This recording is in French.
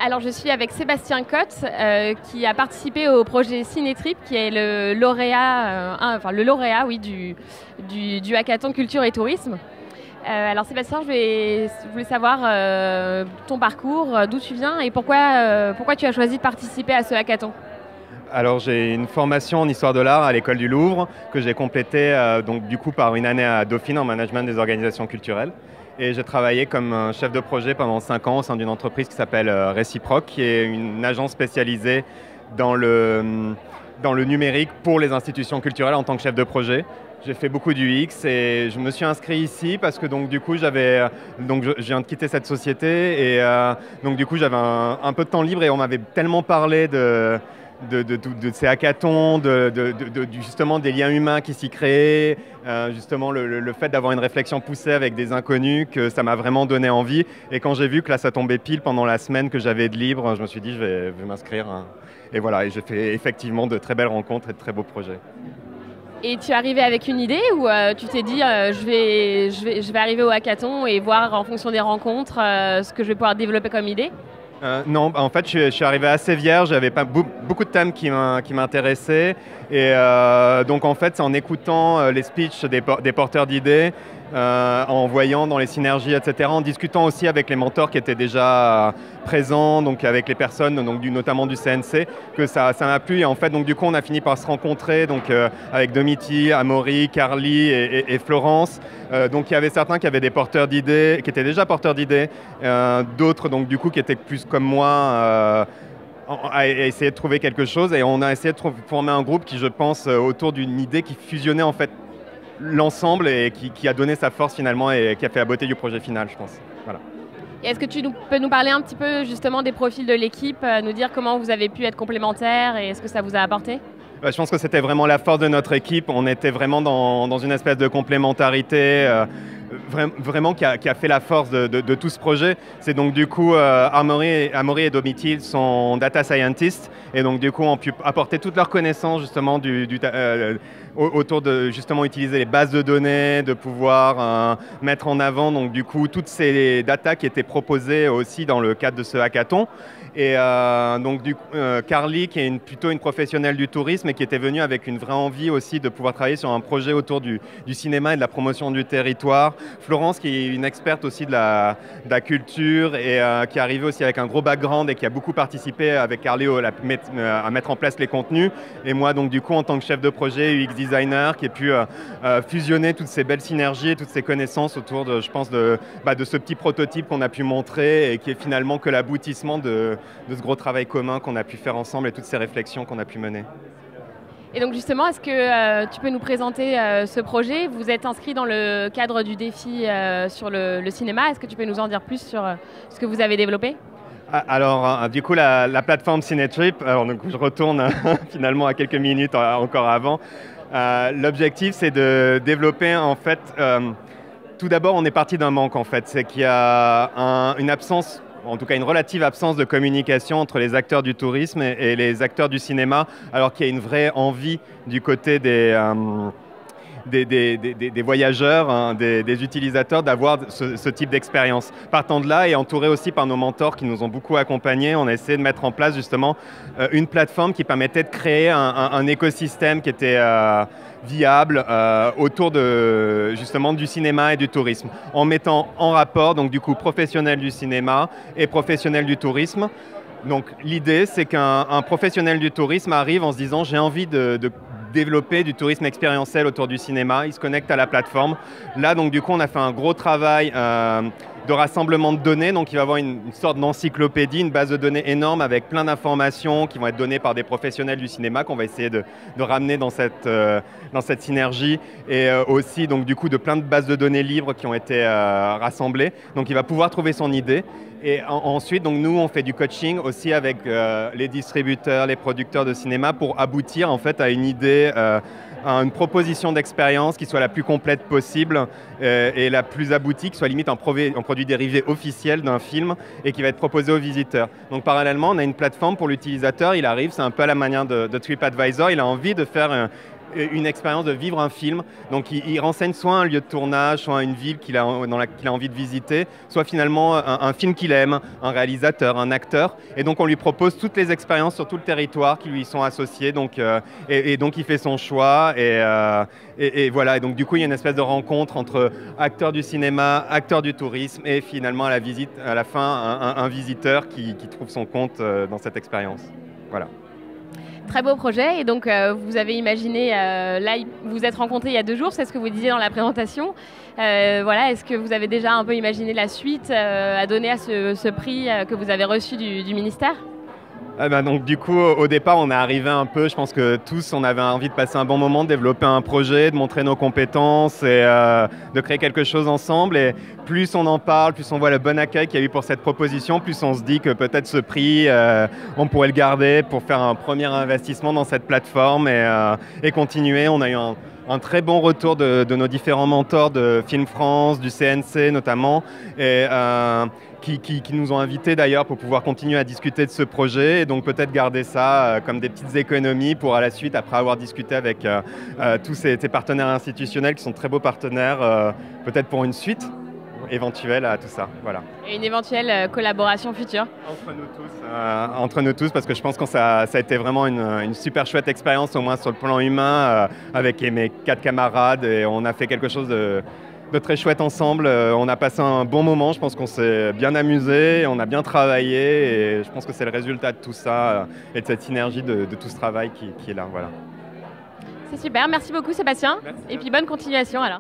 Alors, je suis avec Sébastien Cotte, qui a participé au projet Cinétrip, qui est le lauréat, oui, du hackathon Culture et Tourisme. Alors, Sébastien, je voulais savoir ton parcours, d'où tu viens et pourquoi tu as choisi de participer à ce hackathon. Alors j'ai une formation en histoire de l'art à l'école du Louvre que j'ai complétée donc du coup par une année à Dauphine en management des organisations culturelles. Et j'ai travaillé comme chef de projet pendant 5 ans au sein d'une entreprise qui s'appelle Réciproque, qui est une agence spécialisée dans le numérique pour les institutions culturelles en tant que chef de projet. J'ai fait beaucoup d'UX et je me suis inscrit ici parce que donc du coup je viens de quitter cette société et donc du coup j'avais un peu de temps libre et on m'avait tellement parlé de ces hackathons, justement des liens humains qui s'y créaient, justement le fait d'avoir une réflexion poussée avec des inconnus, que ça m'a vraiment donné envie. Et quand j'ai vu que là ça tombait pile pendant la semaine que j'avais de libre, je me suis dit je vais m'inscrire. Et voilà, et j'ai fait effectivement de très belles rencontres et de très beaux projets. Et tu es arrivé avec une idée ou tu t'es dit je vais arriver au hackathon et voir en fonction des rencontres ce que je vais pouvoir développer comme idée? Non, en fait, je suis arrivé assez vierge, j'avais pas beaucoup de thèmes qui m'intéressaient. Et donc, en fait, c'est en écoutant les speeches des porteurs d'idées, en voyant dans les synergies, etc., en discutant aussi avec les mentors qui étaient déjà présents, donc avec les personnes, donc notamment du CNC, que ça m'a plu. Et en fait, donc, du coup, on a fini par se rencontrer donc, avec Domiti, Amaury, Carly et Florence. Donc, il y avait certains qui avaient des porteurs d'idées, qui étaient déjà porteurs d'idées, d'autres, donc, du coup, qui étaient plus comme moi, à essayer de trouver quelque chose. Et on a essayé de former un groupe qui, je pense, autour d'une idée qui fusionnait en fait l'ensemble et qui a donné sa force finalement et qui a fait la beauté du projet final, je pense. Voilà. Et est-ce que tu peux nous parler un petit peu justement des profils de l'équipe, nous dire comment vous avez pu être complémentaires et est-ce que ça vous a apporté? Je pense que c'était vraiment la force de notre équipe. On était vraiment dans une espèce de complémentarité vraiment qui a fait la force de tout ce projet. C'est donc du coup Amaury et Domiti sont data scientists et donc du coup ont pu apporter toutes leurs connaissances justement autour de justement utiliser les bases de données, de pouvoir mettre en avant donc du coup toutes ces datas qui étaient proposées aussi dans le cadre de ce hackathon. Et donc Carly, qui est plutôt une professionnelle du tourisme et qui était venue avec une vraie envie aussi de pouvoir travailler sur un projet autour du cinéma et de la promotion du territoire. Florence, qui est une experte aussi de la culture et qui est arrivée aussi avec un gros background et qui a beaucoup participé avec Carly à mettre en place les contenus. Et moi, donc du coup, en tant que chef de projet UX designer, qui ai pu fusionner toutes ces belles synergies et toutes ces connaissances autour de, je pense, de ce petit prototype qu'on a pu montrer et qui est finalement que l'aboutissement de ce gros travail commun qu'on a pu faire ensemble et toutes ces réflexions qu'on a pu mener. Et donc justement, est-ce que tu peux nous présenter ce projet? Vous êtes inscrit dans le cadre du défi sur le cinéma. Est-ce que tu peux nous en dire plus sur ce que vous avez développé? Alors, du coup, la plateforme Cinétrip, alors donc, je retourne finalement à quelques minutes encore avant. L'objectif, c'est de développer en fait... tout d'abord, on est parti d'un manque en fait. C'est qu'il y a une absence, en tout cas une relative absence de communication entre les acteurs du tourisme et les acteurs du cinéma, alors qu'il y a une vraie envie du côté des voyageurs, hein, des utilisateurs, d'avoir ce type d'expérience. Partant de là et entouré aussi par nos mentors qui nous ont beaucoup accompagnés, on a essayé de mettre en place justement une plateforme qui permettait de créer un écosystème qui était viable autour justement du cinéma et du tourisme, en mettant en rapport donc du coup professionnels du cinéma et professionnels du tourisme. Donc l'idée, c'est qu'un professionnel du tourisme arrive en se disant j'ai envie de développer du tourisme expérientiel autour du cinéma, il se connecte à la plateforme. Là, donc du coup, on a fait un gros travail de rassemblement de données, donc il va y avoir une sorte d'encyclopédie, une base de données énorme avec plein d'informations qui vont être données par des professionnels du cinéma qu'on va essayer de ramener dans cette synergie et aussi donc du coup de plein de bases de données libres qui ont été rassemblées. Donc il va pouvoir trouver son idée. Et ensuite, donc nous, on fait du coaching aussi avec les distributeurs, les producteurs de cinéma pour aboutir en fait à une idée, à une proposition d'expérience qui soit la plus complète possible et la plus aboutie, qui soit limite un produit dérivé officiel d'un film et qui va être proposé aux visiteurs. Donc parallèlement, on a une plateforme pour l'utilisateur, il arrive, c'est un peu à la manière de TripAdvisor, il a envie de faire une expérience de vivre un film. Donc il renseigne soit un lieu de tournage, soit une ville qu'il a envie de visiter, soit finalement un film qu'il aime, un réalisateur, un acteur. Et donc on lui propose toutes les expériences sur tout le territoire qui lui sont associées. Donc, et donc il fait son choix. Et voilà. Et donc du coup il y a une espèce de rencontre entre acteurs du cinéma, acteurs du tourisme et finalement à la fin un visiteur qui trouve son compte dans cette expérience. Voilà. Très beau projet, et donc vous avez imaginé, là vous vous êtes rencontrés il y a 2 jours, c'est ce que vous disiez dans la présentation. Voilà, est-ce que vous avez déjà un peu imaginé la suite à donner à ce prix que vous avez reçu du ministère ? Donc du coup, au départ, on est arrivé un peu, je pense que tous, on avait envie de passer un bon moment, de développer un projet, de montrer nos compétences et de créer quelque chose ensemble. Et plus on en parle, plus on voit le bon accueil qu'il y a eu pour cette proposition, plus on se dit que peut-être ce prix, on pourrait le garder pour faire un premier investissement dans cette plateforme et continuer. On a eu un très bon retour de nos différents mentors de Film France, du CNC notamment, et qui nous ont invités d'ailleurs pour pouvoir continuer à discuter de ce projet et donc peut-être garder ça comme des petites économies pour à la suite, après avoir discuté avec tous ces partenaires institutionnels qui sont de très beaux partenaires, peut-être pour une suite éventuelle à tout ça. Voilà. Et une éventuelle collaboration future ? Entre nous tous, parce que je pense que ça a été vraiment une super chouette expérience, au moins sur le plan humain, avec mes 4 camarades, et on a fait quelque chose de très chouette ensemble. On a passé un bon moment, je pense qu'on s'est bien amusé, on a bien travaillé, et je pense que c'est le résultat de tout ça et de cette synergie de tout ce travail qui est là. Voilà. C'est super, merci beaucoup Sébastien, merci. Et puis bonne continuation alors.